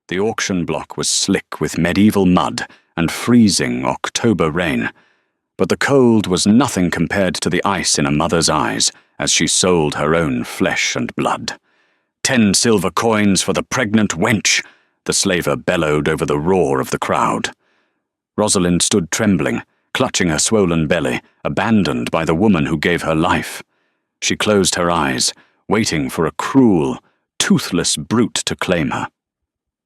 The auction block was slick with medieval mud and freezing October rain, but the cold was nothing compared to the ice in a mother's eyes as she sold her own flesh and blood. 10 silver coins for the pregnant wench, the slaver bellowed over the roar of the crowd. Rosalind stood trembling, clutching her swollen belly, abandoned by the woman who gave her life. She closed her eyes, waiting for a cruel, toothless brute to claim her.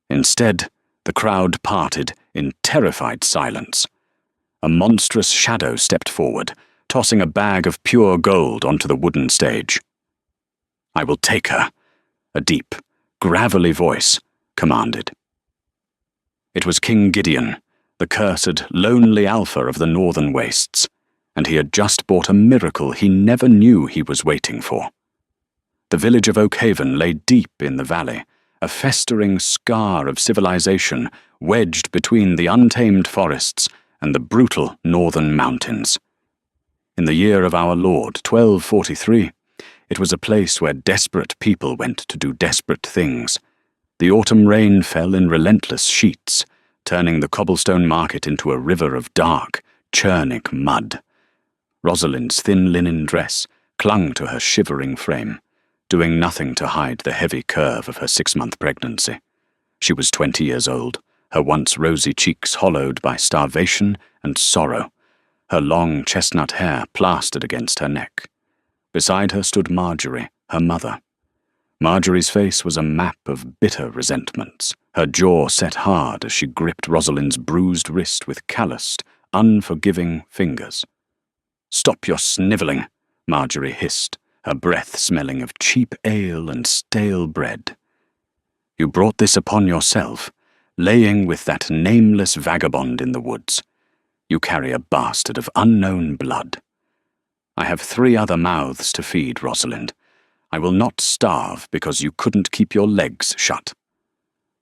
Instead, the crowd parted in terrified silence. A monstrous shadow stepped forward, tossing a bag of pure gold onto the wooden stage. "I will take her," a deep, gravelly voice commanded. It was King Gideon, the cursed, lonely alpha of the northern wastes, and he had just bought a miracle he never knew he was waiting for. The village of Oakhaven lay deep in the valley, a festering scar of civilization wedged between the untamed forests and the brutal northern mountains. In the year of our Lord, 1243, it was a place where desperate people went to do desperate things. The autumn rain fell in relentless sheets, turning the cobblestone market into a river of dark, churning mud. Rosalind's thin linen dress clung to her shivering frame, doing nothing to hide the heavy curve of her 6-month pregnancy. She was 20 years old, her once rosy cheeks hollowed by starvation and sorrow, her long chestnut hair plastered against her neck. Beside her stood Marjorie, her mother. Marjorie's face was a map of bitter resentments, her jaw set hard as she gripped Rosalind's bruised wrist with calloused, unforgiving fingers. "Stop your snivelling," Marjorie hissed, her breath smelling of cheap ale and stale bread. "You brought this upon yourself, laying with that nameless vagabond in the woods. You carry a bastard of unknown blood. I have 3 other mouths to feed, Rosalind. I will not starve because you couldn't keep your legs shut."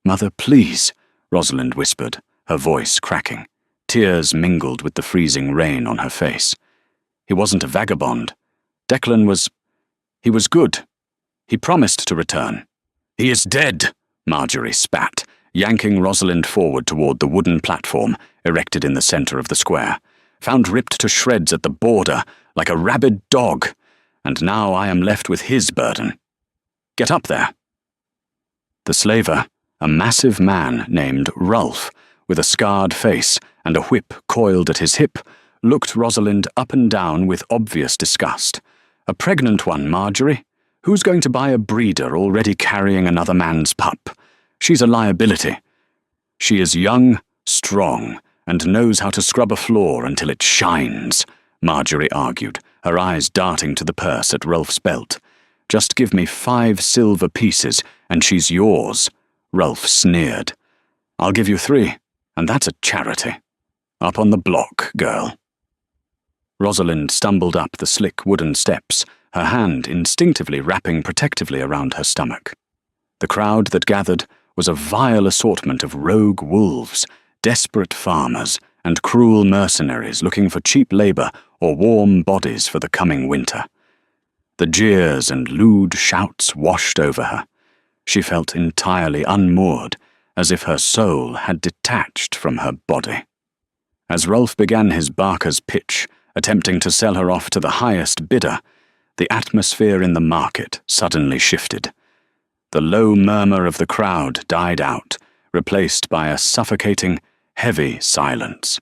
"Mother, please," Rosalind whispered, her voice cracking. Tears mingled with the freezing rain on her face. "He wasn't a vagabond. Declan was... he was good. He promised to return." "He is dead," Marjorie spat, yanking Rosalind forward toward the wooden platform erected in the center of the square, found ripped to shreds at the border like a rabid dog, and now I am left with his burden. "Get up there." The slaver, a massive man named Rolf, with a scarred face and a whip coiled at his hip, looked Rosalind up and down with obvious disgust. "A pregnant one, Marjorie? Who's going to buy a breeder already carrying another man's pup? She's a liability. She is young, strong, and knows how to scrub a floor until it shines," Marjorie argued, her eyes darting to the purse at Rolf's belt. "Just give me 5 silver pieces, and she's yours," Rolf sneered. "I'll give you 3, and that's a charity. Up on the block, girl." Rosalind stumbled up the slick wooden steps, her hand instinctively wrapping protectively around her stomach. The crowd that gathered was a vile assortment of rogue wolves, desperate farmers, and cruel mercenaries looking for cheap labor or warm bodies for the coming winter. The jeers and lewd shouts washed over her. She felt entirely unmoored, as if her soul had detached from her body. As Rolf began his barker's pitch, attempting to sell her off to the highest bidder, the atmosphere in the market suddenly shifted. The low murmur of the crowd died out, replaced by a suffocating, heavy silence.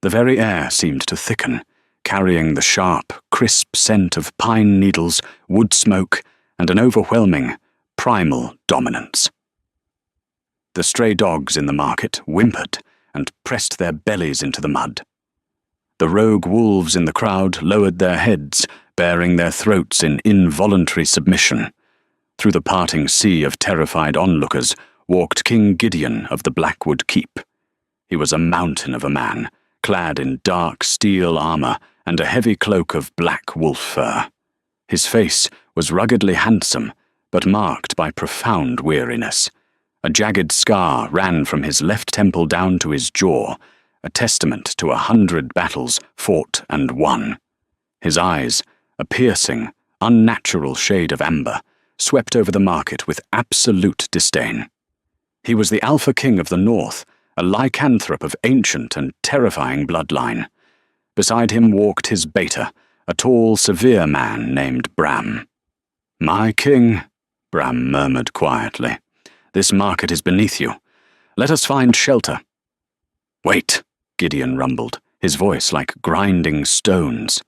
The very air seemed to thicken, carrying the sharp, crisp scent of pine needles, wood smoke, and an overwhelming, primal dominance. The stray dogs in the market whimpered and pressed their bellies into the mud. The rogue wolves in the crowd lowered their heads, baring their throats in involuntary submission. Through the parting sea of terrified onlookers walked King Gideon of the Blackwood Keep. He was a mountain of a man, clad in dark steel armor and a heavy cloak of black wolf fur. His face was ruggedly handsome, but marked by profound weariness. A jagged scar ran from his left temple down to his jaw, a testament to 100 battles fought and won. His eyes, a piercing, unnatural shade of amber, swept over the market with absolute disdain. He was the Alpha King of the North, a lycanthrope of ancient and terrifying bloodline. Beside him walked his beta, a tall, severe man named Bram. "My king," Bram murmured quietly, "this market is beneath you. Let us find shelter." "Wait," Gideon rumbled, his voice like grinding stones.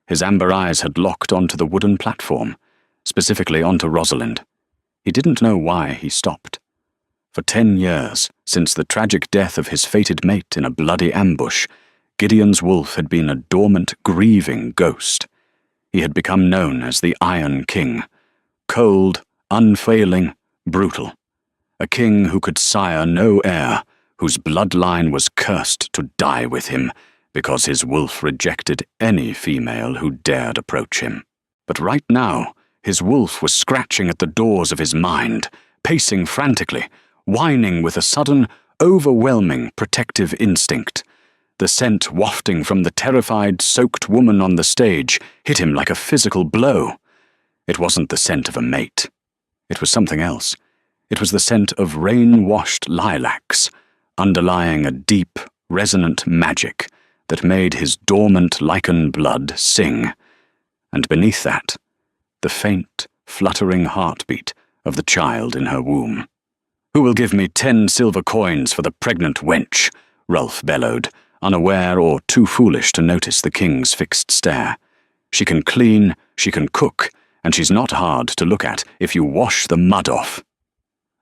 His amber eyes had locked onto the wooden platform, specifically onto Rosalind. He didn't know why he stopped. For 10 years, since the tragic death of his fated mate in a bloody ambush, Gideon's wolf had been a dormant, grieving ghost. He had become known as the Iron King, cold, unfailing, brutal. A king who could sire no heir, whose bloodline was cursed to die with him, because his wolf rejected any female who dared approach him. But right now, his wolf was scratching at the doors of his mind, pacing frantically, whining with a sudden, overwhelming protective instinct. The scent wafting from the terrified, soaked woman on the stage hit him like a physical blow. It wasn't the scent of a mate. It was something else. It was the scent of rain-washed lilacs, underlying a deep, resonant magic that made his dormant lichen blood sing. And beneath that, the faint, fluttering heartbeat of the child in her womb. "Who will give me 10 silver coins for the pregnant wench?" Rolf bellowed, unaware or too foolish to notice the king's fixed stare. "She can clean, she can cook, and she's not hard to look at if you wash the mud off."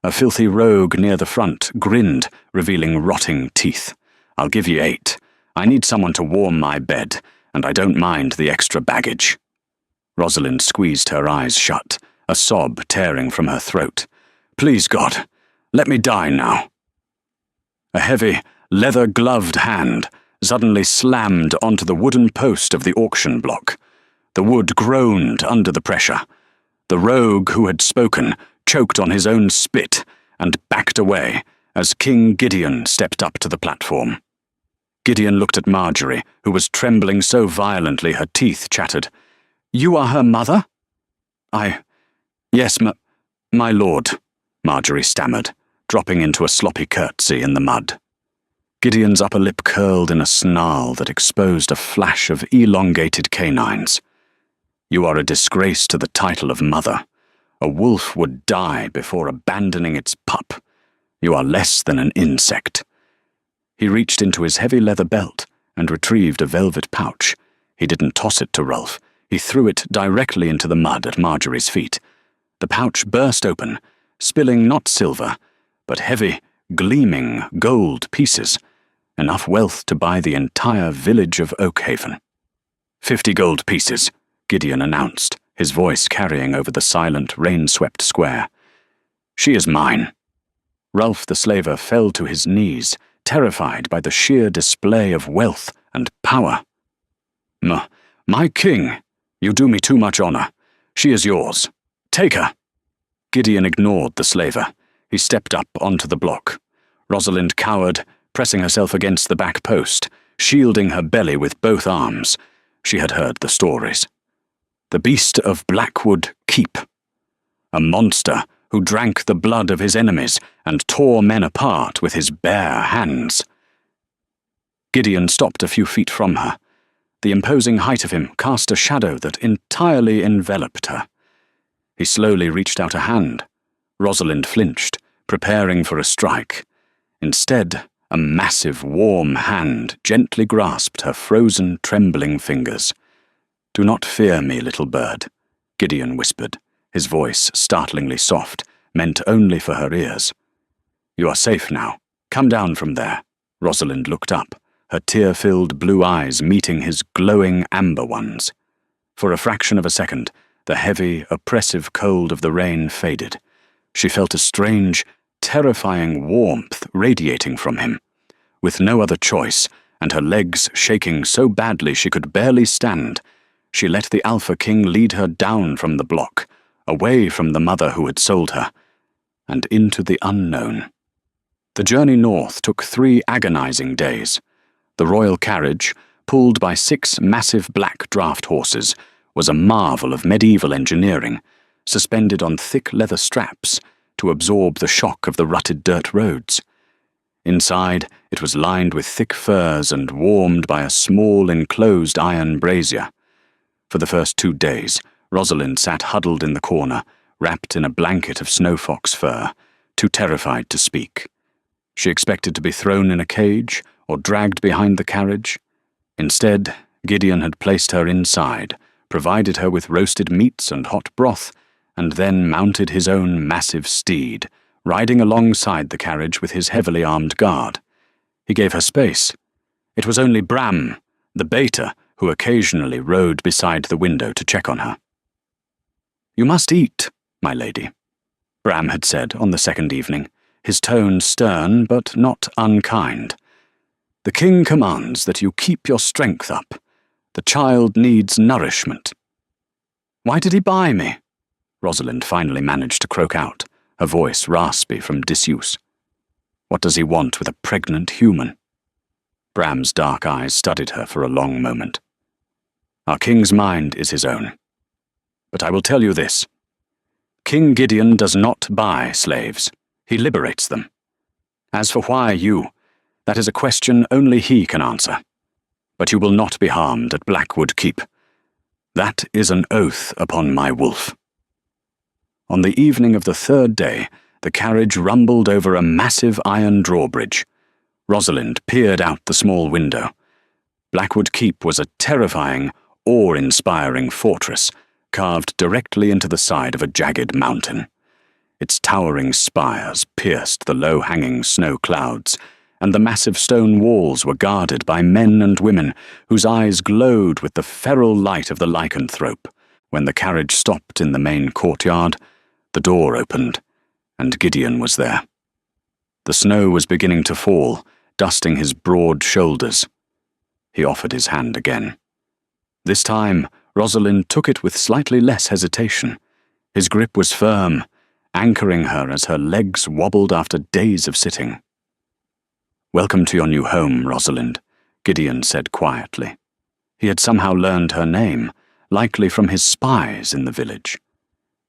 A filthy rogue near the front grinned, revealing rotting teeth. "I'll give you 8. I need someone to warm my bed, and I don't mind the extra baggage." Rosalind squeezed her eyes shut, a sob tearing from her throat. "Please, God, let me die now." A heavy, leather-gloved hand suddenly slammed onto the wooden post of the auction block. The wood groaned under the pressure. The rogue who had spoken choked on his own spit and backed away as King Gideon stepped up to the platform. Gideon looked at Marjorie, who was trembling so violently her teeth chattered. "You are her mother?" Yes, my lord," Marjorie stammered, dropping into a sloppy curtsy in the mud. Gideon's upper lip curled in a snarl that exposed a flash of elongated canines. "You are a disgrace to the title of mother. A wolf would die before abandoning its pup. You are less than an insect." He reached into his heavy leather belt and retrieved a velvet pouch. He didn't toss it to Rolf. He threw it directly into the mud at Marjorie's feet. The pouch burst open, spilling not silver, but heavy, gleaming gold pieces, enough wealth to buy the entire village of Oakhaven. 50 gold pieces, Gideon announced, his voice carrying over the silent, rain-swept square. "She is mine." Rolf the slaver fell to his knees, terrified by the sheer display of wealth and power. My king, you do me too much honor. She is yours. Take her." Gideon ignored the slaver. He stepped up onto the block. Rosalind cowered, pressing herself against the back post, shielding her belly with both arms. She had heard the stories. The beast of Blackwood Keep. A monster who drank the blood of his enemies and tore men apart with his bare hands. Gideon stopped a few feet from her. The imposing height of him cast a shadow that entirely enveloped her. He slowly reached out a hand. Rosalind flinched, preparing for a strike. Instead, a massive, warm hand gently grasped her frozen, trembling fingers. "Do not fear me, little bird," Gideon whispered, his voice startlingly soft, meant only for her ears. "You are safe now. Come down from there." Rosalind looked up, her tear-filled blue eyes meeting his glowing amber ones. For a fraction of a second, the heavy, oppressive cold of the rain faded. She felt a strange, terrifying warmth radiating from him. With no other choice, and her legs shaking so badly she could barely stand, she let the Alpha King lead her down from the block, away from the mother who had sold her, and into the unknown. The journey north took 3 agonizing days. The royal carriage, pulled by 6 massive black draft horses, was a marvel of medieval engineering, suspended on thick leather straps, to absorb the shock of the rutted dirt roads. Inside, it was lined with thick furs and warmed by a small enclosed iron brazier. For the first 2 days, Rosalind sat huddled in the corner, wrapped in a blanket of snowfox fur, too terrified to speak. She expected to be thrown in a cage or dragged behind the carriage. Instead, Gideon had placed her inside, provided her with roasted meats and hot broth, and then mounted his own massive steed, riding alongside the carriage with his heavily armed guard. He gave her space. It was only Bram, the beta, who occasionally rode beside the window to check on her. "You must eat, my lady," Bram had said on the second evening, his tone stern but not unkind. "The king commands that you keep your strength up. The child needs nourishment." "Why did he buy me?" Rosalind finally managed to croak out, her voice raspy from disuse. "What does he want with a pregnant human?" Bram's dark eyes studied her for a long moment. "Our king's mind is his own. But I will tell you this. King Gideon does not buy slaves. He liberates them. As for why you, that is a question only he can answer. But you will not be harmed at Blackwood Keep. That is an oath upon my wolf." On the evening of the third day, the carriage rumbled over a massive iron drawbridge. Rosalind peered out the small window. Blackwood Keep was a terrifying, awe-inspiring fortress, carved directly into the side of a jagged mountain. Its towering spires pierced the low-hanging snow clouds, and the massive stone walls were guarded by men and women whose eyes glowed with the feral light of the lycanthrope. When the carriage stopped in the main courtyard, the door opened, and Gideon was there. The snow was beginning to fall, dusting his broad shoulders. He offered his hand again. This time, Rosalind took it with slightly less hesitation. His grip was firm, anchoring her as her legs wobbled after days of sitting. "Welcome to your new home, Rosalind," Gideon said quietly. He had somehow learned her name, likely from his spies in the village.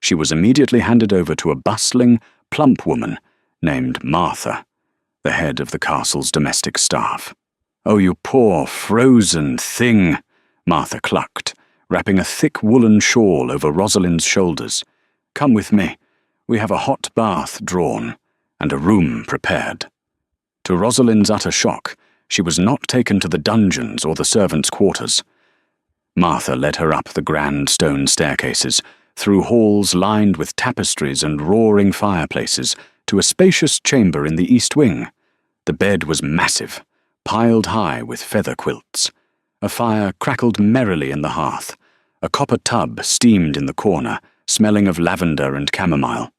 She was immediately handed over to a bustling, plump woman named Martha, the head of the castle's domestic staff. "Oh, you poor, frozen thing," Martha clucked, wrapping a thick woolen shawl over Rosalind's shoulders. "Come with me. We have a hot bath drawn, and a room prepared." To Rosalind's utter shock, she was not taken to the dungeons or the servants' quarters. Martha led her up the grand stone staircases, through halls lined with tapestries and roaring fireplaces, to a spacious chamber in the east wing. The bed was massive, piled high with feather quilts. A fire crackled merrily in the hearth. A copper tub steamed in the corner, smelling of lavender and chamomile.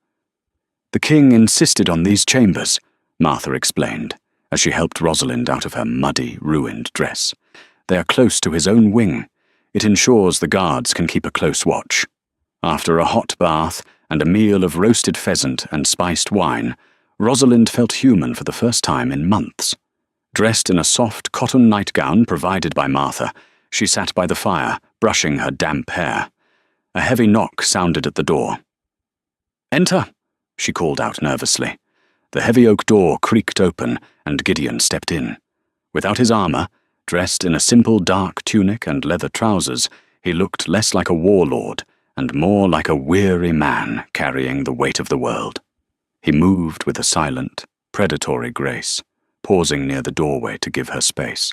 "The king insisted on these chambers," Martha explained, as she helped Rosalind out of her muddy, ruined dress. "They are close to his own wing. It ensures the guards can keep a close watch." After a hot bath and a meal of roasted pheasant and spiced wine, Rosalind felt human for the first time in months. Dressed in a soft cotton nightgown provided by Martha, she sat by the fire, brushing her damp hair. A heavy knock sounded at the door. "Enter," she called out nervously. The heavy oak door creaked open, and Gideon stepped in. Without his armor, dressed in a simple dark tunic and leather trousers, he looked less like a warlord and more like a weary man carrying the weight of the world. He moved with a silent, predatory grace, pausing near the doorway to give her space.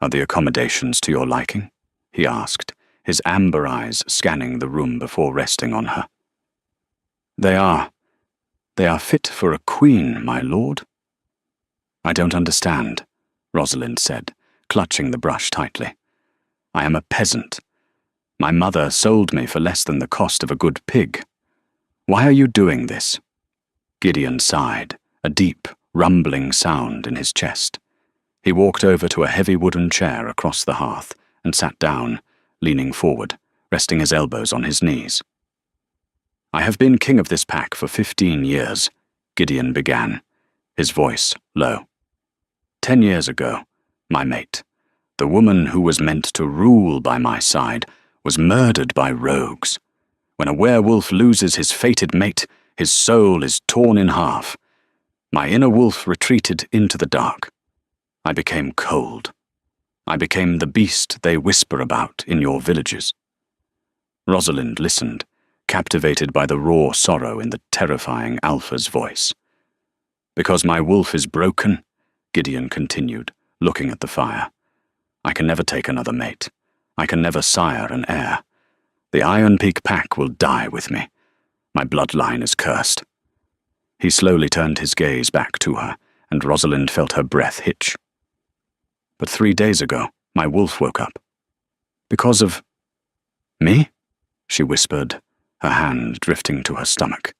"Are the accommodations to your liking?" he asked, his amber eyes scanning the room before resting on her. They are fit for a queen, my lord." "I don't understand," Rosalind said, clutching the brush tightly. "I am a peasant. My mother sold me for less than the cost of a good pig. Why are you doing this?" Gideon sighed, a deep, rumbling sound in his chest. He walked over to a heavy wooden chair across the hearth and sat down, leaning forward, resting his elbows on his knees. "I have been king of this pack for 15 years, Gideon began, his voice low. 10 years ago, my mate, the woman who was meant to rule by my side, was murdered by rogues. When a werewolf loses his fated mate, His soul is torn in half. My inner wolf retreated into the dark. I became cold. I became the beast they whisper about in your villages." Rosalind listened, captivated by the raw sorrow in the terrifying Alpha's voice. "Because my wolf is broken," Gideon continued, looking at the fire, "I can never take another mate. I can never sire an heir. The Iron Peak pack will die with me. My bloodline is cursed." He slowly turned his gaze back to her, and Rosalind felt her breath hitch. "But 3 days ago, my wolf woke up. Because of me?" she whispered, her hand drifting to her stomach.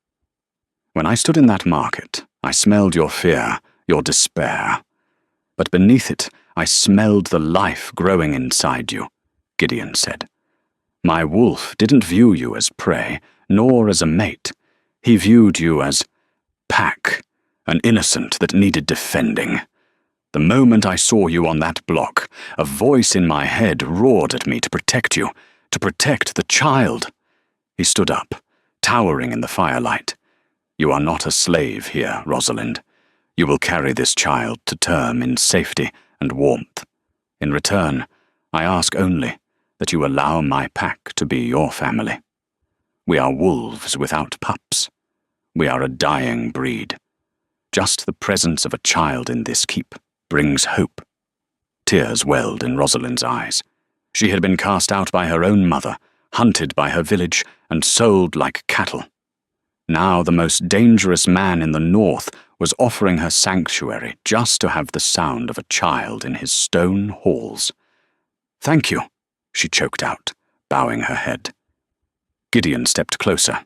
"When I stood in that market, I smelled your fear, your despair. But beneath it, I smelled the life growing inside you," Gideon said. "My wolf didn't view you as prey, nor as a mate. He viewed you as pack, an innocent that needed defending. The moment I saw you on that block, a voice in my head roared at me to protect you, to protect the child." He stood up, towering in the firelight. "You are not a slave here, Rosalind. You will carry this child to term in safety and warmth. In return, I ask only that you allow my pack to be your family. We are wolves without pups. We are a dying breed. Just the presence of a child in this keep brings hope." Tears welled in Rosalind's eyes. She had been cast out by her own mother, hunted by her village, and sold like cattle. Now the most dangerous man in the north was offering her sanctuary just to have the sound of a child in his stone halls. "Thank you," she choked out, bowing her head. Gideon stepped closer.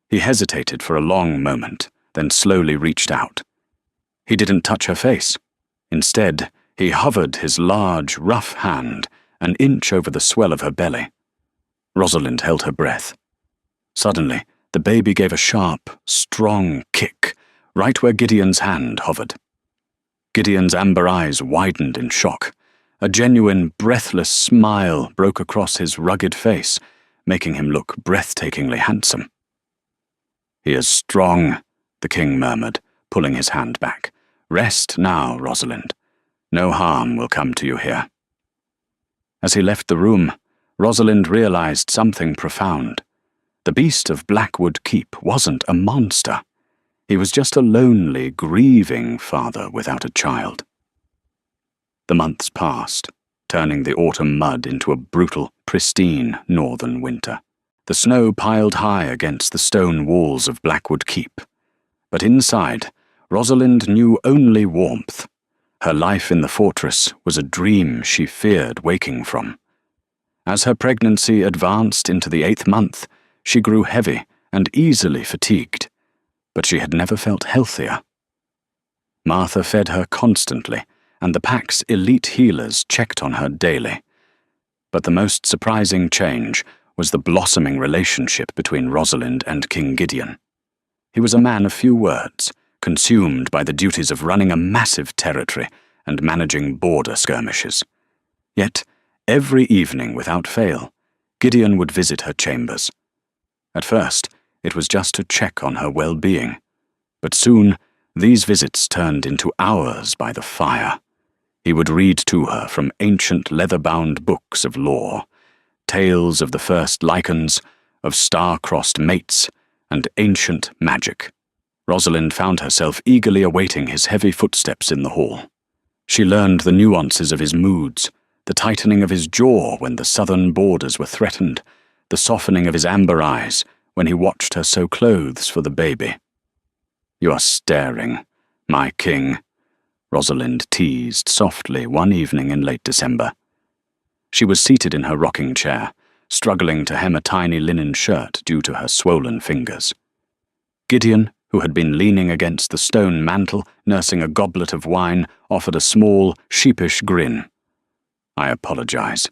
He hesitated for a long moment, then slowly reached out. He didn't touch her face. Instead, he hovered his large, rough hand an inch over the swell of her belly. Rosalind held her breath. Suddenly, the baby gave a sharp, strong kick, right where Gideon's hand hovered. Gideon's amber eyes widened in shock. A genuine, breathless smile broke across his rugged face, making him look breathtakingly handsome. "He is strong," the king murmured, pulling his hand back. "Rest now, Rosalind. No harm will come to you here." As he left the room, Rosalind realized something profound. The beast of Blackwood Keep wasn't a monster. He was just a lonely, grieving father without a child. The months passed, turning the autumn mud into a brutal, pristine northern winter. The snow piled high against the stone walls of Blackwood Keep. But inside, Rosalind knew only warmth. Her life in the fortress was a dream she feared waking from. As her pregnancy advanced into the 8th month, she grew heavy and easily fatigued, but she had never felt healthier. Martha fed her constantly, and the pack's elite healers checked on her daily. But the most surprising change was the blossoming relationship between Rosalind and King Gideon. He was a man of few words, consumed by the duties of running a massive territory and managing border skirmishes. Yet, every evening without fail, Gideon would visit her chambers. At first, it was just to check on her well-being, but soon these visits turned into hours by the fire. He would read to her from ancient leather-bound books of lore, tales of the first lichens, of star-crossed mates, and ancient magic. Rosalind found herself eagerly awaiting his heavy footsteps in the hall. She learned the nuances of his moods, the tightening of his jaw when the southern borders were threatened, the softening of his amber eyes when he watched her sew clothes for the baby. "You are staring, my king," Rosalind teased softly one evening in late December. She was seated in her rocking chair, struggling to hem a tiny linen shirt due to her swollen fingers. Gideon, who had been leaning against the stone mantel, nursing a goblet of wine, offered a small, sheepish grin. "I apologize.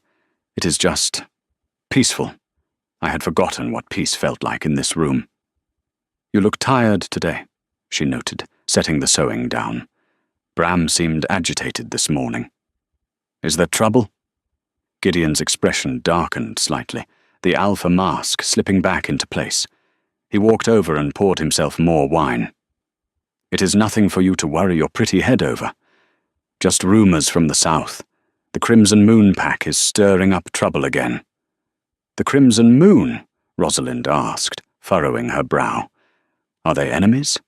It is just peaceful. I had forgotten what peace felt like in this room." "You look tired today," she noted, setting the sewing down. "Bram seemed agitated this morning." "Is there trouble?" Gideon's expression darkened slightly, the alpha mask slipping back into place. He walked over and poured himself more wine. "It is nothing for you to worry your pretty head over. Just rumours from the south. The Crimson Moon pack is stirring up trouble again." "The Crimson Moon?" Rosalind asked, furrowing her brow. "Are they enemies?"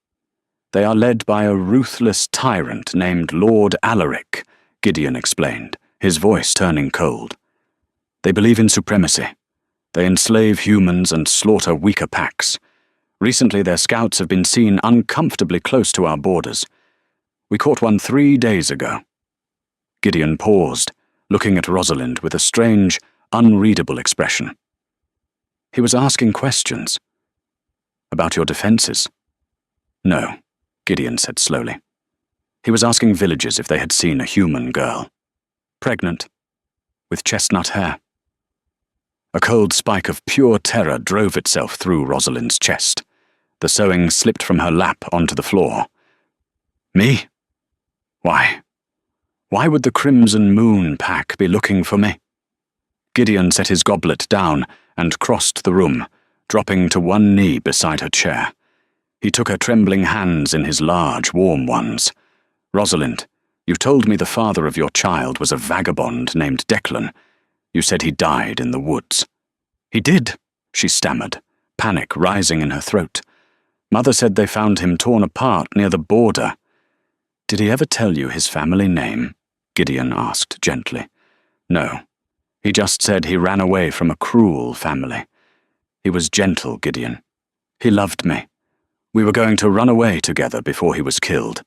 "They are led by a ruthless tyrant named Lord Alaric," Gideon explained, his voice turning cold. "They believe in supremacy. They enslave humans and slaughter weaker packs. Recently their scouts have been seen uncomfortably close to our borders. We caught one 3 days ago." Gideon paused, looking at Rosalind with a strange, unreadable expression. He was asking questions. "About your defences?" "No," Gideon said slowly. He was asking villagers if they had seen a human girl. "Pregnant, with chestnut hair." A cold spike of pure terror drove itself through Rosalind's chest. The sewing slipped from her lap onto the floor. "Me? Why? Why would the Crimson Moon pack be looking for me?" Gideon set his goblet down and crossed the room, dropping to one knee beside her chair. He took her trembling hands in his large, warm ones. "Rosalind, you told me the father of your child was a vagabond named Declan. You said he died in the woods." "He did," she stammered, panic rising in her throat. "Mother said they found him torn apart near the border." "Did he ever tell you his family name?" Gideon asked gently. "No. He just said he ran away from a cruel family. He was gentle, Gideon. He loved me. We were going to run away together before he was killed."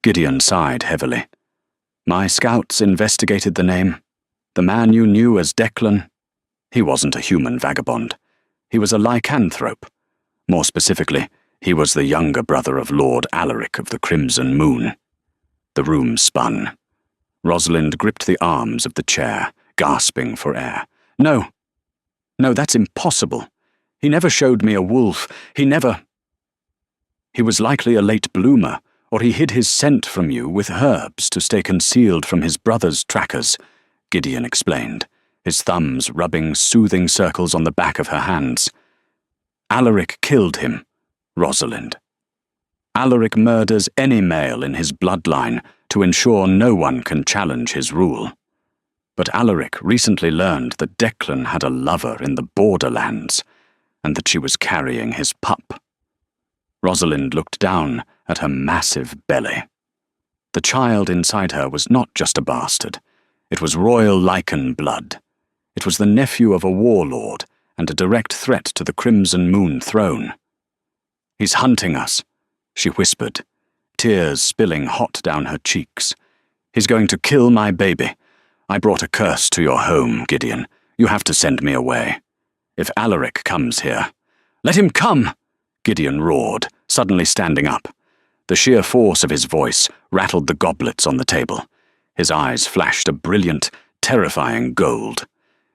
Gideon sighed heavily. "My scouts investigated the name. The man you knew as Declan, he wasn't a human vagabond. He was a lycanthrope. More specifically, he was the younger brother of Lord Alaric of the Crimson Moon." The room spun. Rosalind gripped the arms of the chair, gasping for air. No, that's impossible. He never showed me a wolf. He was likely a late bloomer, or he hid his scent from you with herbs to stay concealed from his brother's trackers," Gideon explained, his thumbs rubbing soothing circles on the back of her hands. "Alaric killed him, Rosalind. Alaric murders any male in his bloodline to ensure no one can challenge his rule. But Alaric recently learned that Declan had a lover in the borderlands, and that she was carrying his pup." Rosalind looked down at her massive belly. The child inside her was not just a bastard. It was royal lichen blood. It was the nephew of a warlord and a direct threat to the Crimson Moon throne. "He's hunting us," she whispered, tears spilling hot down her cheeks. "He's going to kill my baby. I brought a curse to your home, Gideon. You have to send me away. If Alaric comes here—" "Let him come!" Gideon roared, suddenly standing up. The sheer force of his voice rattled the goblets on the table. His eyes flashed a brilliant, terrifying gold.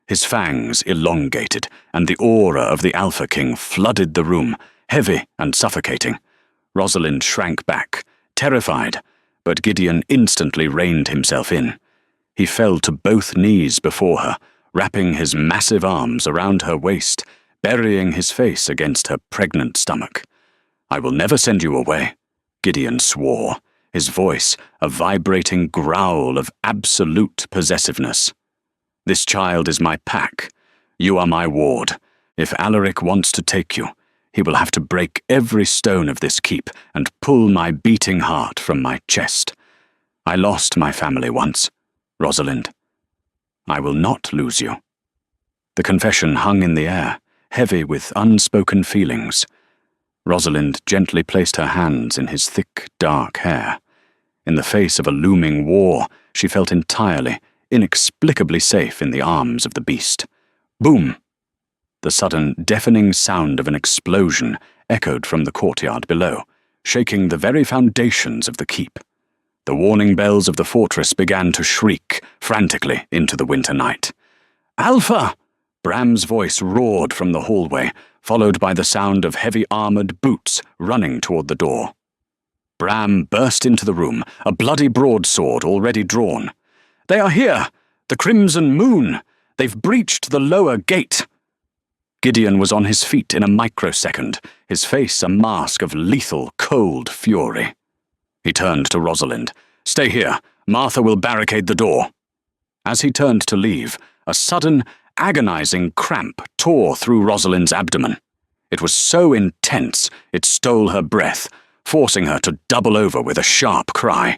His fangs elongated, and the aura of the Alpha King flooded the room, heavy and suffocating. Rosalind shrank back, terrified, but Gideon instantly reined himself in. He fell to both knees before her, wrapping his massive arms around her waist, burying his face against her pregnant stomach. "I will never send you away," Gideon swore, his voice a vibrating growl of absolute possessiveness. "This child is my pack. You are my ward. If Alaric wants to take you, he will have to break every stone of this keep and pull my beating heart from my chest. I lost my family once, Rosalind. I will not lose you." The confession hung in the air, heavy with unspoken feelings. Rosalind gently placed her hands in his thick, dark hair. In the face of a looming war, she felt entirely, inexplicably safe in the arms of the beast. Boom! The sudden, deafening sound of an explosion echoed from the courtyard below, shaking the very foundations of the keep. The warning bells of the fortress began to shriek frantically into the winter night. "Alpha!" Bram's voice roared from the hallway, followed by the sound of heavy-armored boots running toward the door. Bram burst into the room, a bloody broadsword already drawn. "They are here! The Crimson Moon! They've breached the lower gate!" Gideon was on his feet in a microsecond, his face a mask of lethal, cold fury. He turned to Rosalind. "Stay here. Martha will barricade the door." As he turned to leave, a sudden, agonizing cramp tore through Rosalind's abdomen. It was so intense it stole her breath, forcing her to double over with a sharp cry.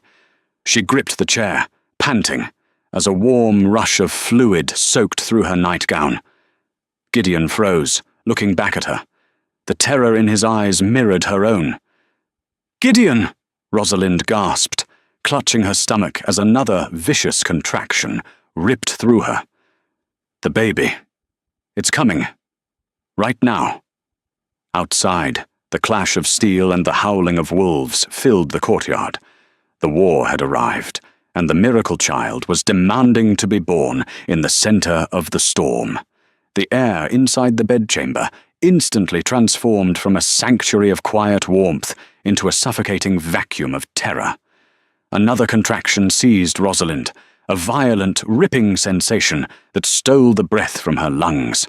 She gripped the chair, panting, as a warm rush of fluid soaked through her nightgown. Gideon froze, looking back at her. The terror in his eyes mirrored her own. "Gideon!" Rosalind gasped, clutching her stomach as another vicious contraction ripped through her. "The baby. It's coming. Right now." Outside, the clash of steel and the howling of wolves filled the courtyard. The war had arrived, and the miracle child was demanding to be born in the center of the storm. The air inside the bedchamber instantly transformed from a sanctuary of quiet warmth into a suffocating vacuum of terror. Another contraction seized Rosalind, a violent, ripping sensation that stole the breath from her lungs.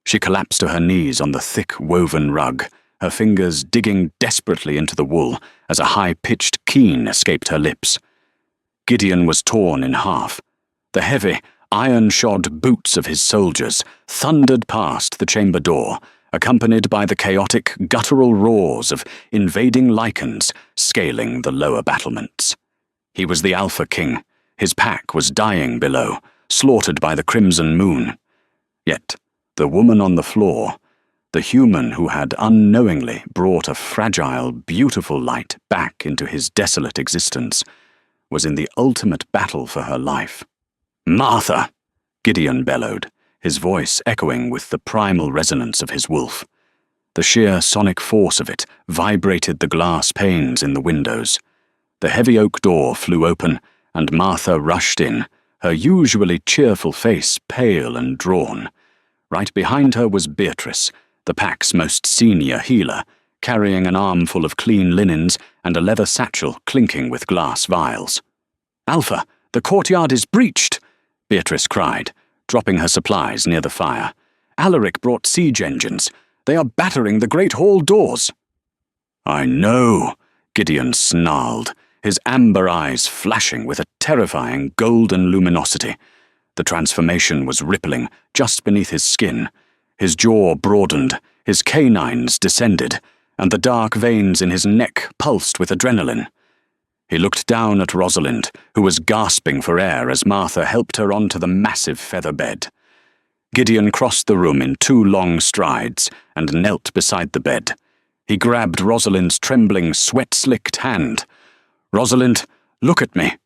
She collapsed to her knees on the thick woven rug, her fingers digging desperately into the wool as a high-pitched keen escaped her lips. Gideon was torn in half. The heavy, iron-shod boots of his soldiers thundered past the chamber door, accompanied by the chaotic, guttural roars of invading lichens scaling the lower battlements. He was the Alpha King. His pack was dying below, slaughtered by the crimson moon. Yet, the woman on the floor, the human who had unknowingly brought a fragile, beautiful light back into his desolate existence, was in the ultimate battle for her life. "Martha!" Gideon bellowed, his voice echoing with the primal resonance of his wolf. The sheer sonic force of it vibrated the glass panes in the windows. The heavy oak door flew open, and Martha rushed in, her usually cheerful face pale and drawn. Right behind her was Beatrice, the pack's most senior healer, carrying an armful of clean linens and a leather satchel clinking with glass vials. "Alpha, the courtyard is breached!" Beatrice cried, dropping her supplies near the fire. "Alaric brought siege engines. They are battering the great hall doors." "I know," Gideon snarled, his amber eyes flashing with a terrifying golden luminosity. The transformation was rippling just beneath his skin. His jaw broadened, his canines descended, and the dark veins in his neck pulsed with adrenaline. He looked down at Rosalind, who was gasping for air as Martha helped her onto the massive feather bed. Gideon crossed the room in 2 long strides and knelt beside the bed. He grabbed Rosalind's trembling, sweat-slicked hand. "Rosalind, look at me."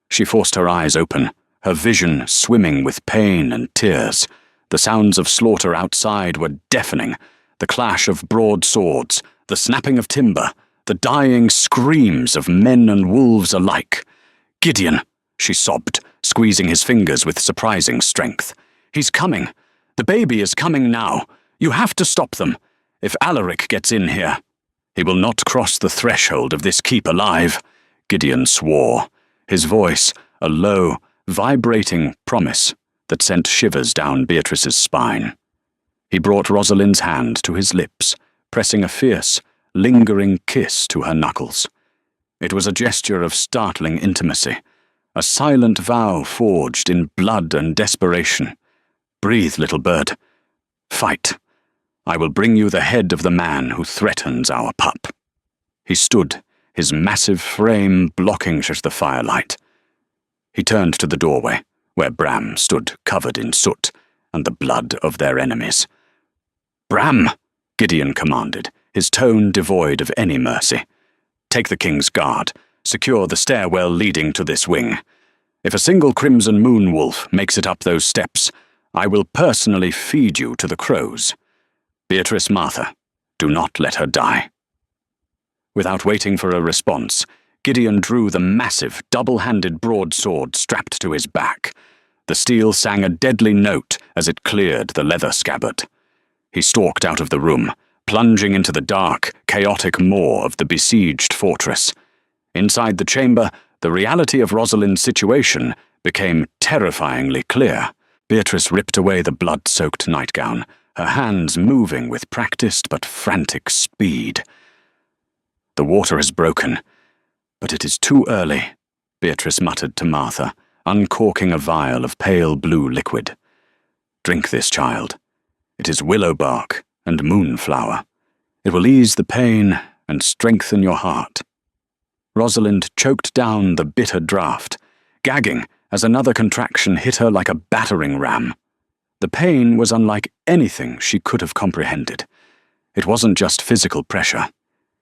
She forced her eyes open, her vision swimming with pain and tears. The sounds of slaughter outside were deafening, the clash of broadswords, the snapping of timber, the dying screams of men and wolves alike. "Gideon," she sobbed, squeezing his fingers with surprising strength. "He's coming. The baby is coming now. You have to stop them. If Alaric gets in here, he will not cross the threshold of this keep alive," Gideon swore, his voice a low, vibrating promise that sent shivers down Beatrice's spine. He brought Rosalind's hand to his lips, pressing a fierce, lingering kiss to her knuckles. It was a gesture of startling intimacy, a silent vow forged in blood and desperation. "Breathe, little bird. Fight. I will bring you the head of the man who threatens our pup." He stood, his massive frame blocking the firelight. He turned to the doorway, where Bram stood covered in soot and the blood of their enemies. "Bram," Gideon commanded, his tone devoid of any mercy. "Take the king's guard. Secure the stairwell leading to this wing. If a single crimson moon wolf makes it up those steps, I will personally feed you to the crows. Beatrice Martha, do not let her die." Without waiting for a response, Gideon drew the massive, double-handed broadsword strapped to his back. The steel sang a deadly note as it cleared the leather scabbard. He stalked out of the room, plunging into the dark, chaotic maw of the besieged fortress. Inside the chamber, the reality of Rosalind's situation became terrifyingly clear. Beatrice ripped away the blood-soaked nightgown, her hands moving with practiced but frantic speed. "The water has broken, but it is too early," Beatrice muttered to Martha, uncorking a vial of pale blue liquid. "Drink this, child. It is willow bark and moonflower. It will ease the pain and strengthen your heart." Rosalind choked down the bitter draught, gagging as another contraction hit her like a battering ram. The pain was unlike anything she could have comprehended. It wasn't just physical pressure.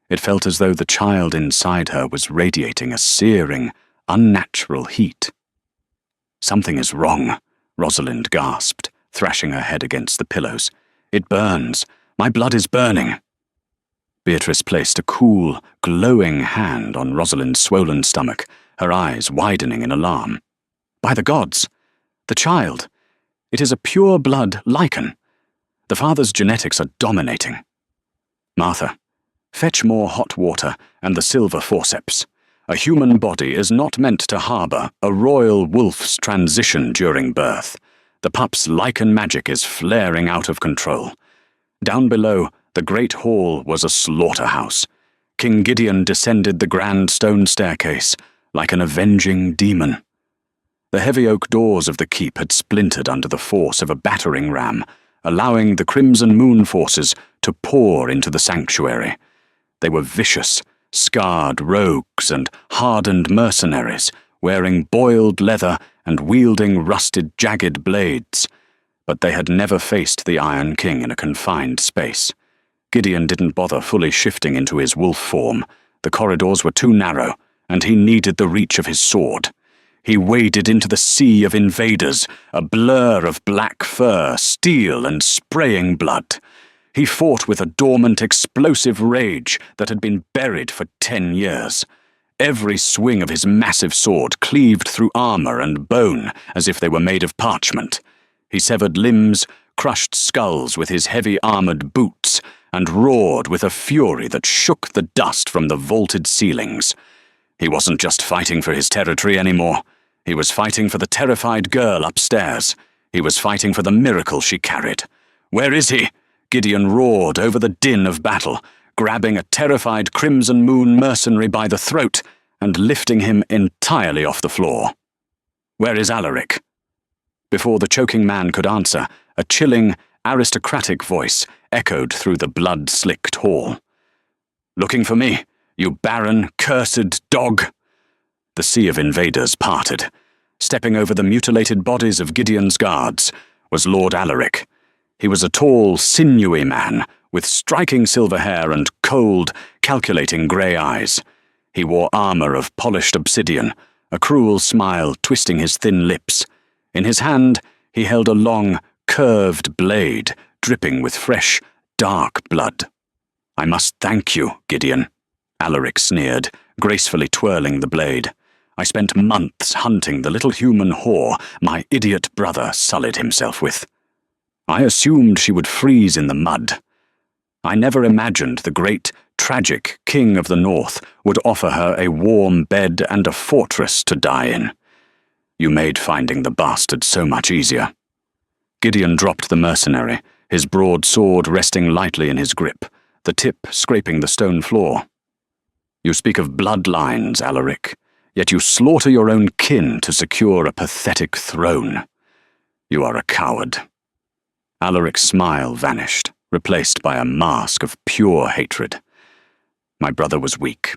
It felt as though the child inside her was radiating a searing, unnatural heat. "Something is wrong," Rosalind gasped, thrashing her head against the pillows. "It burns. My blood is burning." Beatrice placed a cool, glowing hand on Rosalind's swollen stomach, her eyes widening in alarm. "By the gods! The child! It is a pure-blood lichen. The father's genetics are dominating. Martha, fetch more hot water and the silver forceps. A human body is not meant to harbour a royal wolf's transition during birth. The pup's lichen magic is flaring out of control. Down below, the great hall was a slaughterhouse. King Gideon descended the grand stone staircase like an avenging demon. The heavy oak doors of the keep had splintered under the force of a battering ram, allowing the Crimson Moon forces to pour into the sanctuary. They were vicious, scarred rogues and hardened mercenaries, wearing boiled leather and wielding rusted, jagged blades. But they had never faced the Iron King in a confined space. Gideon didn't bother fully shifting into his wolf form. The corridors were too narrow, and he needed the reach of his sword. He waded into the sea of invaders, a blur of black fur, steel, and spraying blood. He fought with a dormant, explosive rage that had been buried for 10 years. Every swing of his massive sword cleaved through armor and bone as if they were made of parchment. He severed limbs, crushed skulls with his heavy armored boots, and roared with a fury that shook the dust from the vaulted ceilings. He wasn't just fighting for his territory anymore. He was fighting for the terrified girl upstairs. He was fighting for the miracle she carried. "Where is he?" Gideon roared over the din of battle, grabbing a terrified Crimson Moon mercenary by the throat and lifting him entirely off the floor. "Where is Alaric?" Before the choking man could answer, a chilling, aristocratic voice echoed through the blood-slicked hall. "Looking for me, you barren, cursed dog!" The sea of invaders parted. Stepping over the mutilated bodies of Gideon's guards was Lord Alaric. He was a tall, sinewy man with striking silver hair and cold, calculating grey eyes. He wore armor of polished obsidian, a cruel smile twisting his thin lips. In his hand, he held a long, curved blade, dripping with fresh, dark blood. "I must thank you, Gideon," Alaric sneered, gracefully twirling the blade. "I spent months hunting the little human whore my idiot brother sullied himself with. I assumed she would freeze in the mud. I never imagined the great, tragic King of the North would offer her a warm bed and a fortress to die in. You made finding the bastard so much easier." Gideon dropped the mercenary, his broad sword resting lightly in his grip, the tip scraping the stone floor. "You speak of bloodlines, Alaric, yet you slaughter your own kin to secure a pathetic throne. You are a coward." Alaric's smile vanished, replaced by a mask of pure hatred. "My brother was weak.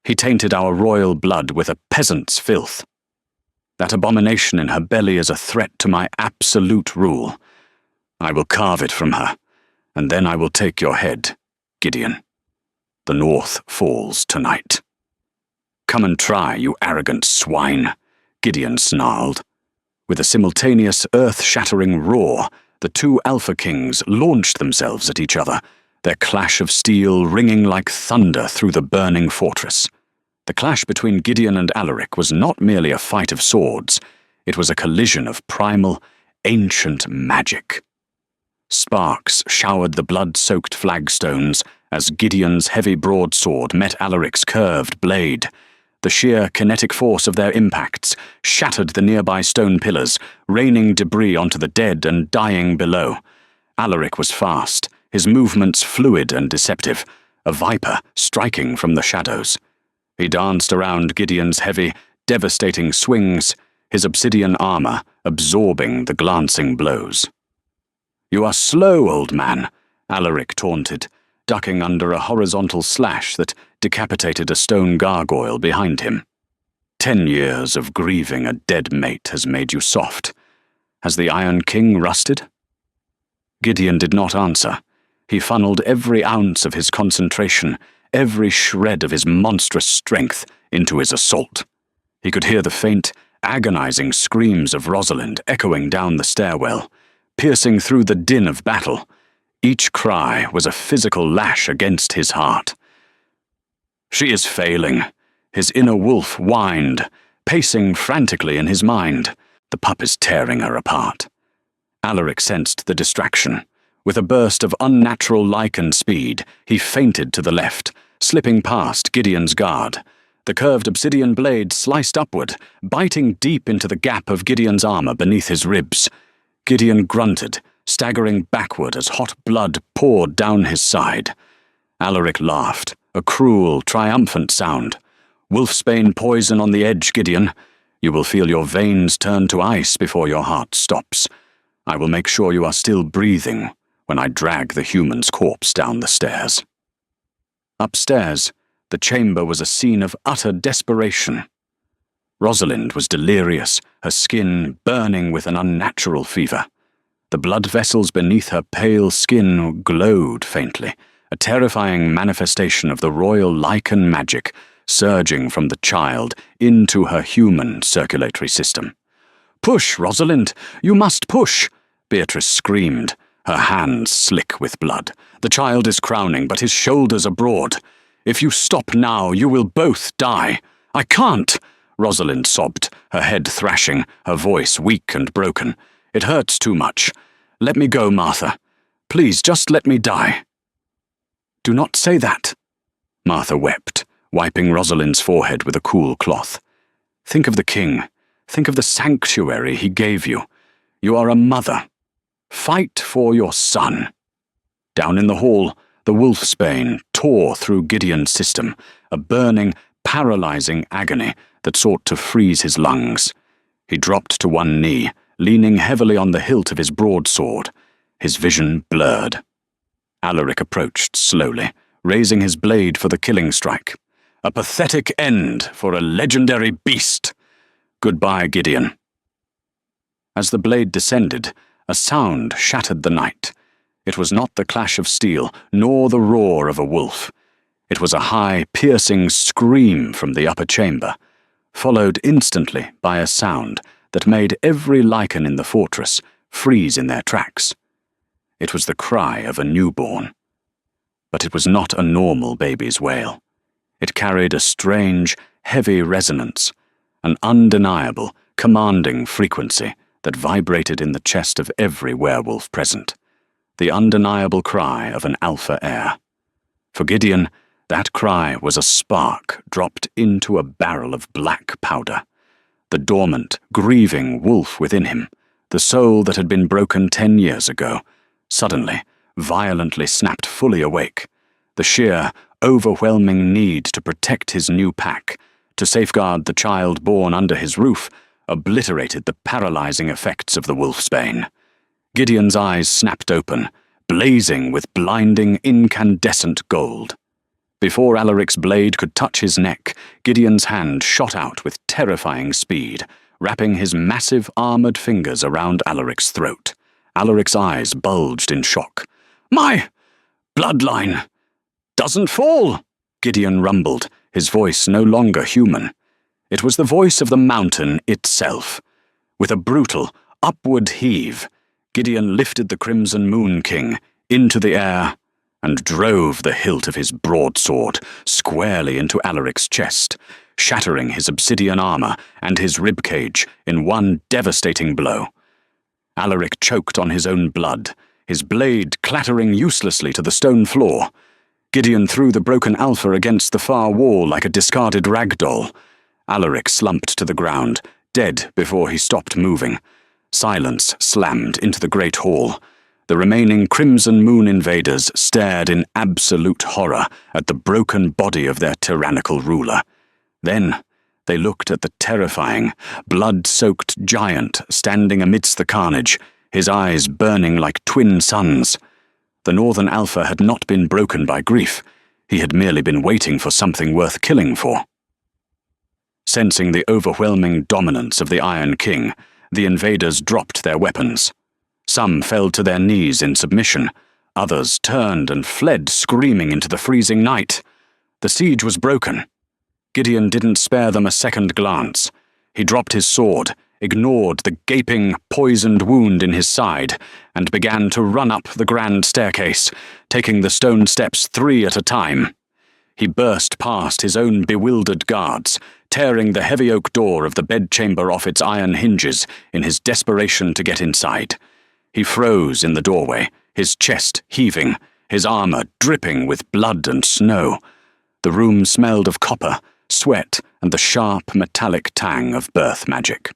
He tainted our royal blood with a peasant's filth. That abomination in her belly is a threat to my absolute rule. I will carve it from her, and then I will take your head, Gideon. The North falls tonight." "Come and try, you arrogant swine," Gideon snarled. With a simultaneous earth-shattering roar, the two Alpha Kings launched themselves at each other, their clash of steel ringing like thunder through the burning fortress. The clash between Gideon and Alaric was not merely a fight of swords, it was a collision of primal, ancient magic. Sparks showered the blood-soaked flagstones as Gideon's heavy broadsword met Alaric's curved blade. The sheer kinetic force of their impacts shattered the nearby stone pillars, raining debris onto the dead and dying below. Alaric was fast, his movements fluid and deceptive, a viper striking from the shadows. He danced around Gideon's heavy, devastating swings, his obsidian armor absorbing the glancing blows. "You are slow, old man," Alaric taunted, ducking under a horizontal slash that decapitated a stone gargoyle behind him. 10 years of grieving a dead mate has made you soft. Has the Iron King rusted? Gideon did not answer. He funneled every ounce of his concentration, every shred of his monstrous strength into his assault. He could hear the faint, agonizing screams of Rosalind echoing down the stairwell, piercing through the din of battle. Each cry was a physical lash against his heart. "She is failing." His inner wolf whined, pacing frantically in his mind. The pup is tearing her apart. Alaric sensed the distraction. With a burst of unnatural lichen speed, he feinted to the left, slipping past Gideon's guard. The curved obsidian blade sliced upward, biting deep into the gap of Gideon's armor beneath his ribs. Gideon grunted, staggering backward as hot blood poured down his side. Alaric laughed, a cruel, triumphant sound. "Wolfsbane poison on the edge, Gideon. You will feel your veins turn to ice before your heart stops. I will make sure you are still breathing when I drag the human's corpse down the stairs." Upstairs, the chamber was a scene of utter desperation. Rosalind was delirious, her skin burning with an unnatural fever. The blood vessels beneath her pale skin glowed faintly, a terrifying manifestation of the royal lichen magic surging from the child into her human circulatory system. "Push, Rosalind! You must push!" Beatrice screamed, her hands slick with blood. "The child is crowning, but his shoulders are broad. If you stop now, you will both die." "I can't!" Rosalind sobbed, her head thrashing, her voice weak and broken. "It hurts too much. Let me go, Martha. Please, just let me die." "Do not say that." Martha wept, wiping Rosalind's forehead with a cool cloth. "Think of the king. Think of the sanctuary he gave you. You are a mother. Fight for your son." Down in the hall, the wolfsbane tore through Gideon's system, a burning, paralyzing agony that sought to freeze his lungs. He dropped to one knee, leaning heavily on the hilt of his broadsword, his vision blurred. Alaric approached slowly, raising his blade for the killing strike. "A pathetic end for a legendary beast. Goodbye, Gideon." As the blade descended, a sound shattered the night. It was not the clash of steel, nor the roar of a wolf. It was a high, piercing scream from the upper chamber, followed instantly by a sound that made every lichen in the fortress freeze in their tracks. It was the cry of a newborn. But it was not a normal baby's wail. It carried a strange, heavy resonance, an undeniable, commanding frequency that vibrated in the chest of every werewolf present. The undeniable cry of an alpha heir. For Gideon, that cry was a spark dropped into a barrel of black powder. The dormant, grieving wolf within him, the soul that had been broken 10 years ago, suddenly, violently snapped fully awake. The sheer, overwhelming need to protect his new pack, to safeguard the child born under his roof, obliterated the paralyzing effects of the wolfsbane. Gideon's eyes snapped open, blazing with blinding, incandescent gold. Before Alaric's blade could touch his neck, Gideon's hand shot out with terrifying speed, wrapping his massive armored fingers around Alaric's throat. Alaric's eyes bulged in shock. "My bloodline doesn't fall!" Gideon rumbled, his voice no longer human. It was the voice of the mountain itself. With a brutal, upward heave, Gideon lifted the Crimson Moon King into the air and drove the hilt of his broadsword squarely into Alaric's chest, shattering his obsidian armor and his ribcage in one devastating blow. Alaric choked on his own blood, his blade clattering uselessly to the stone floor. Gideon threw the broken alpha against the far wall like a discarded rag doll. Alaric slumped to the ground, dead before he stopped moving. Silence slammed into the great hall. The remaining Crimson Moon invaders stared in absolute horror at the broken body of their tyrannical ruler. Then they looked at the terrifying, blood-soaked giant standing amidst the carnage, his eyes burning like twin suns. The Northern Alpha had not been broken by grief. He had merely been waiting for something worth killing for. Sensing the overwhelming dominance of the Iron King, the invaders dropped their weapons. Some fell to their knees in submission. Others turned and fled screaming into the freezing night. The siege was broken. Gideon didn't spare them a second glance. He dropped his sword, ignored the gaping, poisoned wound in his side, and began to run up the grand staircase, taking the stone steps 3 at a time. He burst past his own bewildered guards, tearing the heavy oak door of the bedchamber off its iron hinges in his desperation to get inside. He froze in the doorway, his chest heaving, his armor dripping with blood and snow. The room smelled of copper, sweat, and the sharp, metallic tang of birth magic.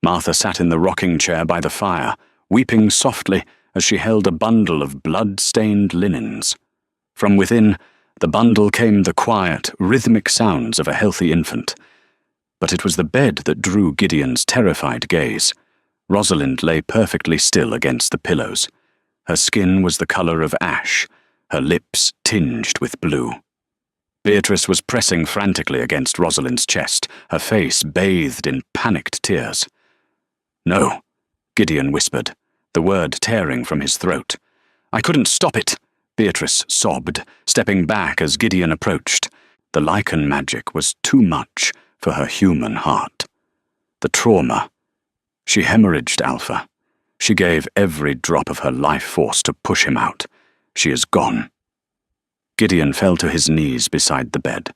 Martha sat in the rocking chair by the fire, weeping softly as she held a bundle of blood-stained linens. From within, the bundle came the quiet, rhythmic sounds of a healthy infant. But it was the bed that drew Gideon's terrified gaze. Rosalind lay perfectly still against the pillows. Her skin was the color of ash, her lips tinged with blue. Beatrice was pressing frantically against Rosalind's chest, her face bathed in panicked tears. "No," Gideon whispered, the word tearing from his throat. "I couldn't stop it," Beatrice sobbed, stepping back as Gideon approached. The lichen magic was too much for her human heart. The trauma. She hemorrhaged Alpha. She gave every drop of her life force to push him out. She is gone. Gideon fell to his knees beside the bed.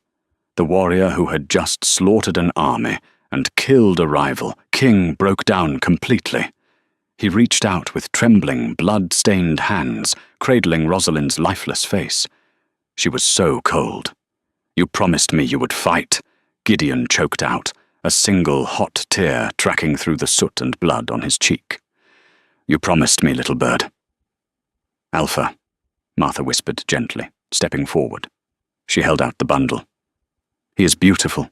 The warrior who had just slaughtered an army and killed a rival, King, broke down completely. He reached out with trembling, blood-stained hands, cradling Rosalind's lifeless face. She was so cold. "You promised me you would fight," Gideon choked out, a single hot tear tracking through the soot and blood on his cheek. "You promised me, little bird." "Alpha," Martha whispered gently, stepping forward. She held out the bundle. "He is beautiful.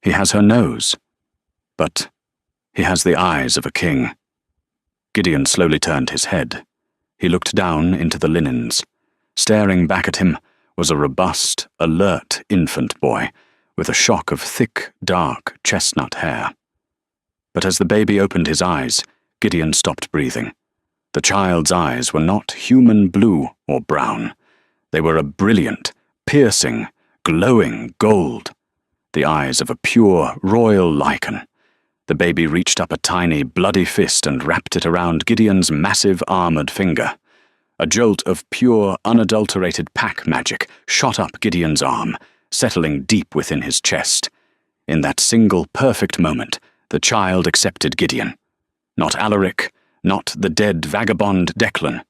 He has her nose. But he has the eyes of a king." Gideon slowly turned his head. He looked down into the linens. Staring back at him was a robust, alert infant boy with a shock of thick, dark chestnut hair. But as the baby opened his eyes, Gideon stopped breathing. The child's eyes were not human blue or brown. They were a brilliant, piercing, glowing gold. The eyes of a pure, royal lichen. The baby reached up a tiny, bloody fist and wrapped it around Gideon's massive armored finger. A jolt of pure, unadulterated pack magic shot up Gideon's arm, settling deep within his chest. In that single perfect moment, the child accepted Gideon. Not Alaric, not the dead vagabond Declan.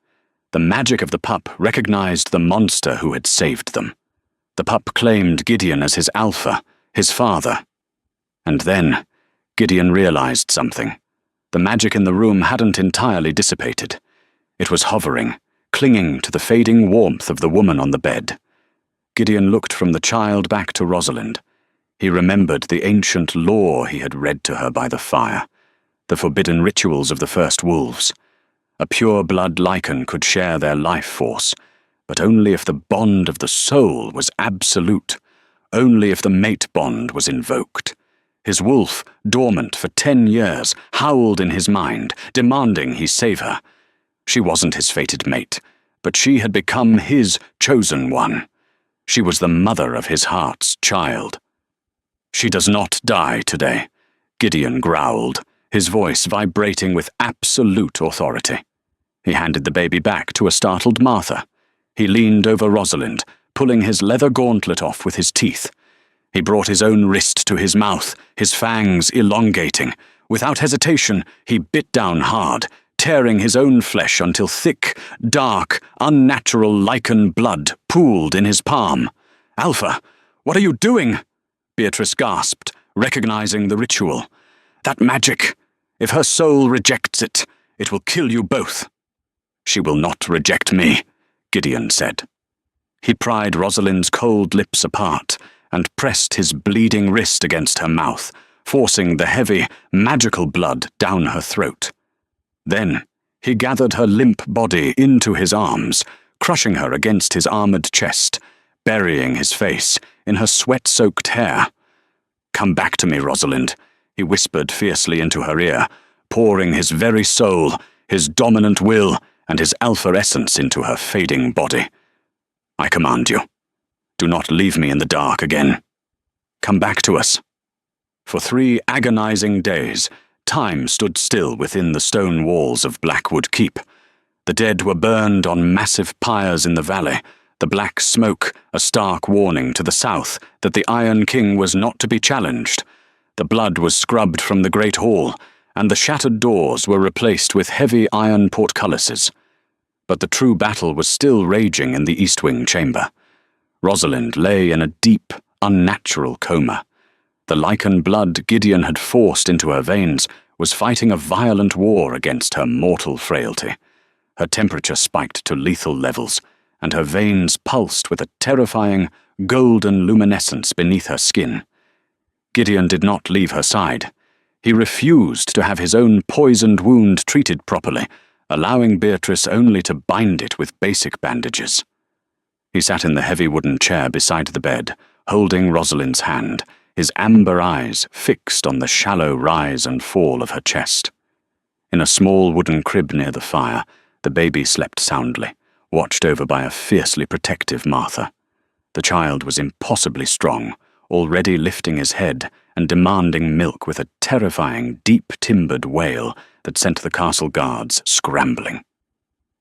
The magic of the pup recognized the monster who had saved them. The pup claimed Gideon as his alpha, his father. And then Gideon realized something. The magic in the room hadn't entirely dissipated. It was hovering, clinging to the fading warmth of the woman on the bed. Gideon looked from the child back to Rosalind. He remembered the ancient lore he had read to her by the fire, the forbidden rituals of the first wolves. A pure-blood lichen could share their life force, but only if the bond of the soul was absolute, only if the mate bond was invoked. His wolf, dormant for 10 years, howled in his mind, demanding he save her. She wasn't his fated mate, but she had become his chosen one. She was the mother of his heart's child. "She does not die today," Gideon growled, his voice vibrating with absolute authority. He handed the baby back to a startled Martha. He leaned over Rosalind, pulling his leather gauntlet off with his teeth. He brought his own wrist to his mouth, his fangs elongating. Without hesitation, he bit down hard, tearing his own flesh until thick, dark, unnatural lichen blood pooled in his palm. "Alpha, what are you doing?" Beatrice gasped, recognizing the ritual. "That magic. If her soul rejects it, it will kill you both." "She will not reject me," Gideon said. He pried Rosalind's cold lips apart and pressed his bleeding wrist against her mouth, forcing the heavy, magical blood down her throat. Then he gathered her limp body into his arms, crushing her against his armored chest, burying his face in her sweat-soaked hair. "Come back to me, Rosalind," he whispered fiercely into her ear, pouring his very soul, his dominant will, and his alpha essence into her fading body. "I command you. Do not leave me in the dark again. Come back to us." For 3 agonizing days, time stood still within the stone walls of Blackwood Keep. The dead were burned on massive pyres in the valley, the black smoke a stark warning to the south that the Iron King was not to be challenged. The blood was scrubbed from the great hall, and the shattered doors were replaced with heavy iron portcullises. But the true battle was still raging in the East Wing chamber. Rosalind lay in a deep, unnatural coma. The lichen blood Gideon had forced into her veins was fighting a violent war against her mortal frailty. Her temperature spiked to lethal levels, and her veins pulsed with a terrifying, golden luminescence beneath her skin. Gideon did not leave her side. He refused to have his own poisoned wound treated properly, allowing Beatrice only to bind it with basic bandages. He sat in the heavy wooden chair beside the bed, holding Rosalind's hand, his amber eyes fixed on the shallow rise and fall of her chest. In a small wooden crib near the fire, the baby slept soundly, watched over by a fiercely protective Martha. The child was impossibly strong, already lifting his head and demanding milk with a terrifying, deep-timbered wail that sent the castle guards scrambling.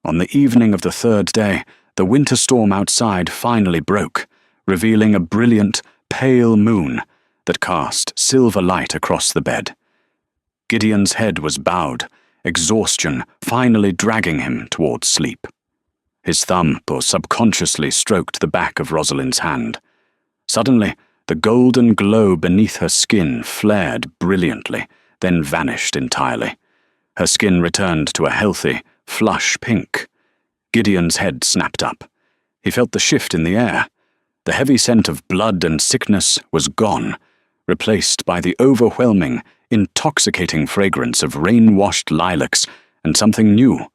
On the evening of the 3rd day, the winter storm outside finally broke, revealing a brilliant, pale moon that cast silver light across the bed. Gideon's head was bowed, exhaustion finally dragging him towards sleep. His thumb subconsciously stroked the back of Rosalind's hand. Suddenly, the golden glow beneath her skin flared brilliantly, then vanished entirely. Her skin returned to a healthy, flush pink. Gideon's head snapped up. He felt the shift in the air. The heavy scent of blood and sickness was gone, replaced by the overwhelming, intoxicating fragrance of rain-washed lilacs and something new,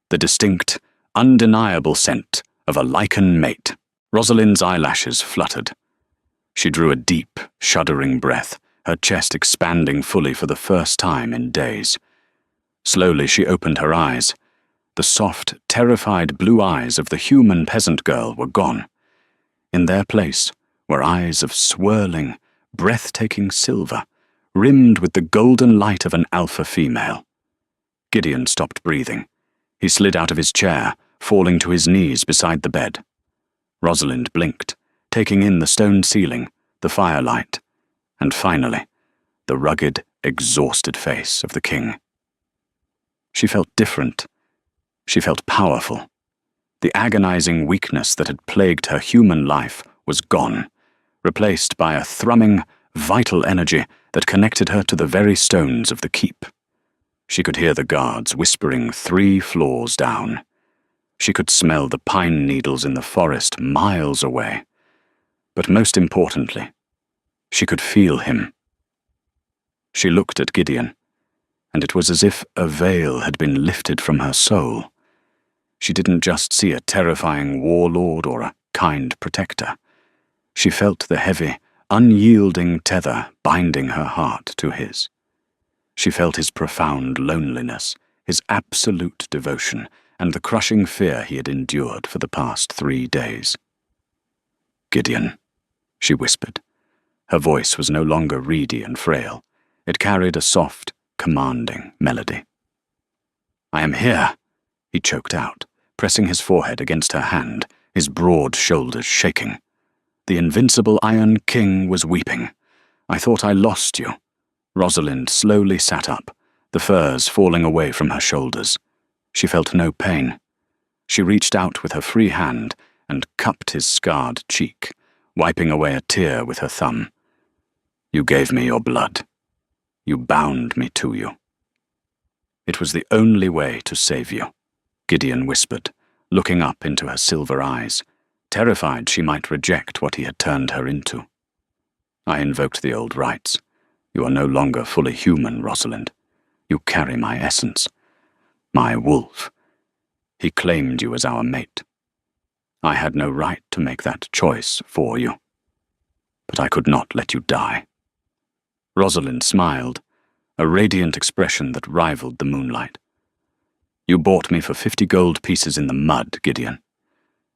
the distinct, undeniable scent of a lichen mate. Rosalind's eyelashes fluttered. She drew a deep, shuddering breath, her chest expanding fully for the first time in days. Slowly she opened her eyes. The soft, terrified blue eyes of the human peasant girl were gone. In their place were eyes of swirling, breathtaking silver, rimmed with the golden light of an alpha female. Gideon stopped breathing. He slid out of his chair, falling to his knees beside the bed. Rosalind blinked, taking in the stone ceiling, the firelight, and finally, the rugged, exhausted face of the king. She felt different. She felt powerful. The agonizing weakness that had plagued her human life was gone, replaced by a thrumming, vital energy that connected her to the very stones of the keep. She could hear the guards whispering 3 floors down. She could smell the pine needles in the forest miles away. But most importantly, she could feel him. She looked at Gideon, and it was as if a veil had been lifted from her soul. She didn't just see a terrifying warlord or a kind protector. She felt the heavy, unyielding tether binding her heart to his. She felt his profound loneliness, his absolute devotion, and the crushing fear he had endured for the past 3 days. "Gideon," she whispered. Her voice was no longer reedy and frail. It carried a soft, commanding melody. "I am here," he choked out, pressing his forehead against her hand, his broad shoulders shaking. The invincible Iron King was weeping. "I thought I lost you." Rosalind slowly sat up, the furs falling away from her shoulders. She felt no pain. She reached out with her free hand and cupped his scarred cheek, wiping away a tear with her thumb. "You gave me your blood. You bound me to you. It was the only way to save you," Gideon whispered, looking up into her silver eyes, terrified she might reject what he had turned her into. I invoked the old rites. You are no longer fully human, Rosalind. You carry my essence. My wolf. He claimed you as our mate. I had no right to make that choice for you. But I could not let you die. Rosalind smiled, a radiant expression that rivaled the moonlight. You bought me for 50 gold pieces in the mud, Gideon.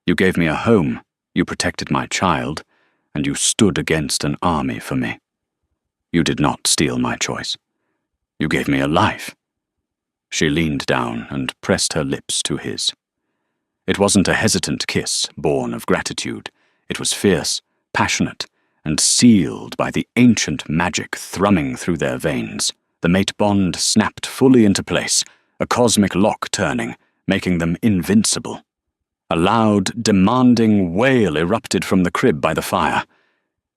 You gave me a home, you protected my child, and you stood against an army for me. You did not steal my choice. You gave me a life. She leaned down and pressed her lips to his. It wasn't a hesitant kiss born of gratitude. It was fierce, passionate, and sealed by the ancient magic thrumming through their veins. The mate bond snapped fully into place, a cosmic lock turning, making them invincible. A loud, demanding wail erupted from the crib by the fire.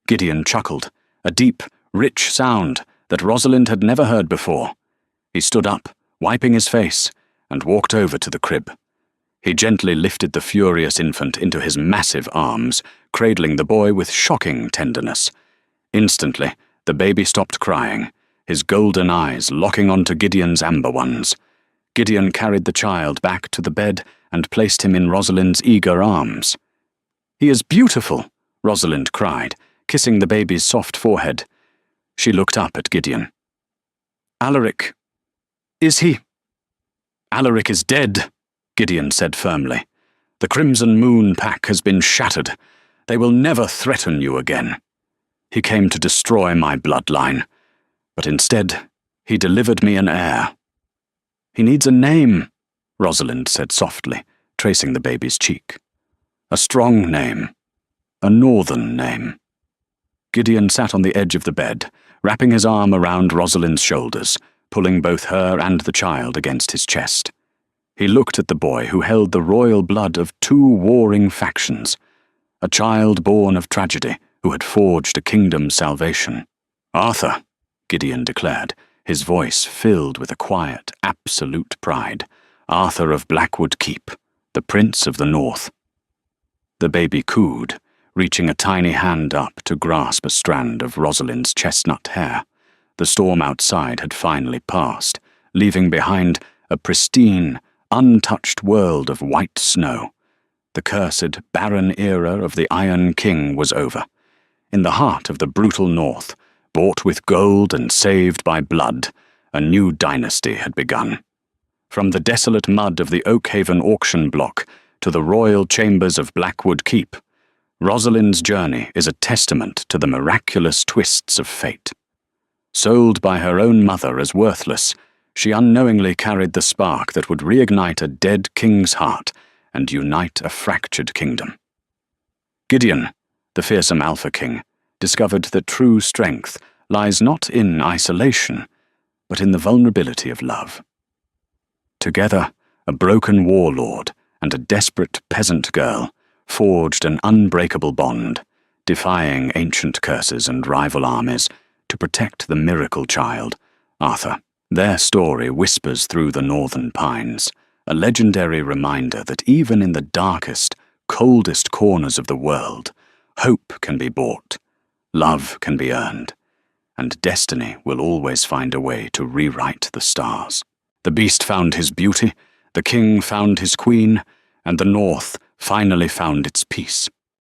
Gideon chuckled, a deep, rich sound that Rosalind had never heard before. He stood up, wiping his face, and walked over to the crib. He gently lifted the furious infant into his massive arms, cradling the boy with shocking tenderness. Instantly, the baby stopped crying, his golden eyes locking onto Gideon's amber ones. Gideon carried the child back to the bed and placed him in Rosalind's eager arms. "He is beautiful," Rosalind cried, kissing the baby's soft forehead. She looked up at Gideon. "Alaric, is he?" "Alaric is dead," Gideon said firmly. "The Crimson Moon Pack has been shattered. They will never threaten you again. He came to destroy my bloodline, but instead he delivered me an heir." "He needs a name," Rosalind said softly, tracing the baby's cheek. "A strong name. A northern name." Gideon sat on the edge of the bed, wrapping his arm around Rosalind's shoulders, pulling both her and the child against his chest. He looked at the boy who held the royal blood of 2 warring factions, a child born of tragedy who had forged a kingdom's salvation. "Arthur," Gideon declared, his voice filled with a quiet, absolute pride. "Arthur of Blackwood Keep, the Prince of the North." The baby cooed, reaching a tiny hand up to grasp a strand of Rosalind's chestnut hair. The storm outside had finally passed, leaving behind a pristine, untouched world of white snow. The cursed, barren era of the Iron King was over. In the heart of the brutal North, bought with gold and saved by blood, a new dynasty had begun. From the desolate mud of the Oakhaven auction block to the royal chambers of Blackwood Keep, Rosalind's journey is a testament to the miraculous twists of fate. Sold by her own mother as worthless, she unknowingly carried the spark that would reignite a dead king's heart and unite a fractured kingdom. Gideon, the fearsome Alpha King, discovered that true strength lies not in isolation, but in the vulnerability of love. Together, a broken warlord and a desperate peasant girl forged an unbreakable bond, defying ancient curses and rival armies to protect the miracle child, Arthur. Their story whispers through the northern pines, a legendary reminder that even in the darkest, coldest corners of the world, hope can be bought, love can be earned, and destiny will always find a way to rewrite the stars. The beast found his beauty, the king found his queen, and the North finally found its peace.